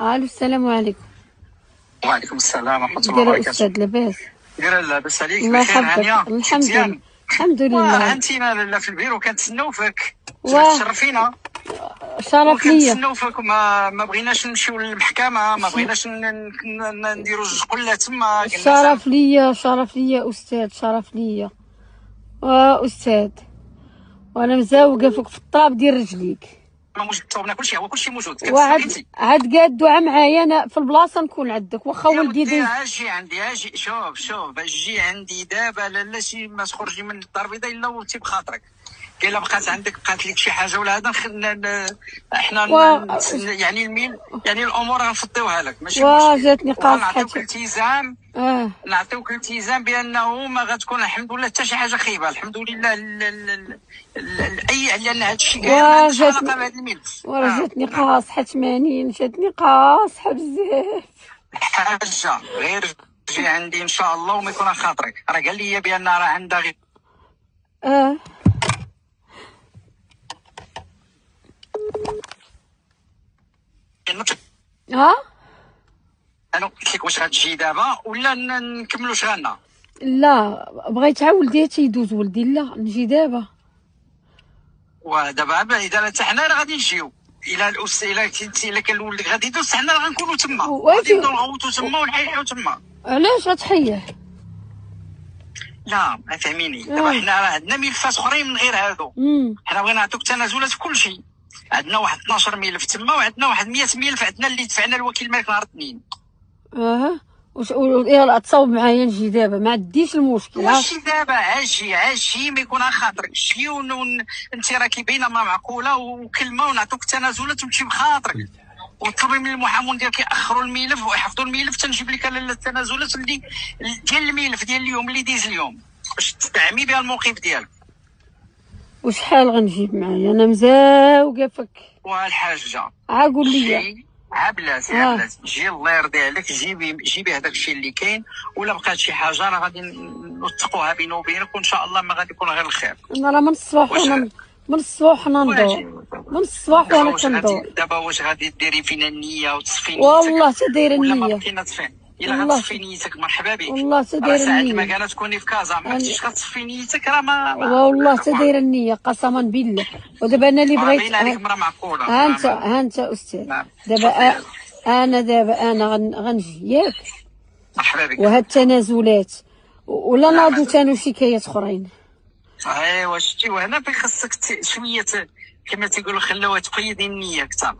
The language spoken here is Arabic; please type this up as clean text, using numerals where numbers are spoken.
الو السلام عليكم. وعليكم السلام ورحمة الله دايره وبركاته. استاذ لاباس؟ دايرة لاباس عليك؟ الله بخير يحفظك، هانية؟ الحمد لله مزيان؟ الحمد لله. هانتينا لالا في البيرو كنتسناو فيك، واه تشرفينا شرف ليا. وكنتسناو فيك. ما بغيناش نمشيو للمحكمة، ما بغيناش نديرو جوج قلة تما. قلنا شرف ليا شرف ليا استاذ، شرف ليا استاذ، وانا مزوقه فوق في الطاب ديال رجليك. موجود، صوبنا كلشي، هو كلشي موجود. وعاد كتسنى عاد قاد الدعاء معايا انا في البلاصه نكون عندك، واخا يا ولدي ودي. داز. اجي عندي، اجي شوف اجي عندي دابا. لا شي ما تخرجي من الدار البيضاء الا وانتي بخاطرك. الا بقات لك شي حاجه ولا هذا احنا يعني يعني الامور غنفضيوها لك، ماشي مشكل. جاتني قاصحه. نعطيوك التزام، نعطيوك التزام بانه ما غتكون الحمد لله حتى شي حاجه خايبه. الحمد لله اي لان هذا الشيء كاع ما عندوش علاقه بهذا الملف. جاتني قاصحه 80، جاتني قاصحه بزاف. حاجه غير جي عندي ان شاء الله وما يكون خاطرك. راه قال لي بان راه عندها غير انا قلت لك واش غتجي دابا ولا نكملوا شغلنا؟ لا بغيت عا ولدي تيدوز ولدي، لا نجي دابا. ودابا اذا حتى حنا راه غادي نجيو. الا كان ولدك غادي يدوز حنا راه غنكونوا تما، غادي نبداو نغوتوا تما ونحيحوا تما. علاش غتحيح؟ لا ما فهميني. دابا حنا راه عندنا ملفات اخرين من غير هادو. حنا بغينا نعطيوك تنازلات في كل شيء. عندنا واحد 12 ملف تما، وعندنا واحد 100 ملف عندنا اللي دفعنا الوكيل الملك نهار الاثنين. يلا تصاوب معايا نجي دابا، ما عنديش المشكل. واش دابا عاجي ما يكون خاطرك شي انت راكي باينه ما معقوله وكلمه ونعطوك التنازلات وتمشي بخاطرك، وطلبي من المحامون ديالك ياخروا الملف ويحفظوا الملف تنجيب لك التنازلات اللي ديال الملف ديال اليوم اللي دايز اليوم باش تدعمي بها الموقف ديالك. وشحال غنجيب معايا؟ انا مزاوقه فك. والحاجه قول لي بلاتي جي الله يرضي عليك، جيبي هذاك الشيء اللي كاين. ولا بقات شي حاجه راه غادي نوثقوها بيني وبينك وان شاء الله ما غادي يكون غير الخير. انا راه من الصباح ندور من الصباح وانا كندور. دابا واش غادي ديري فينا النيه وتصفي نيتك؟ والله تداير النيه. ولا ما بقينا تصفي؟ الا غتصفي نيتك مرحبا بك. والله تداير النيه. ساعه ما كانت تكوني في كازا ما كنتيش غتصفي نيتك راه والله تداير النيه قسما بالله. ودابا انا اللي بغيت عليك مرا معقوله. ها انت استاذ. دابا انا غنجي ياك. مرحبا بك. وهاد التنازلات ولا ناضوا تانو شكايات اخرين. ايوا شتي، وهنا خاصك شويه كما تيقولوا خلوها تقيدي النيه كثر.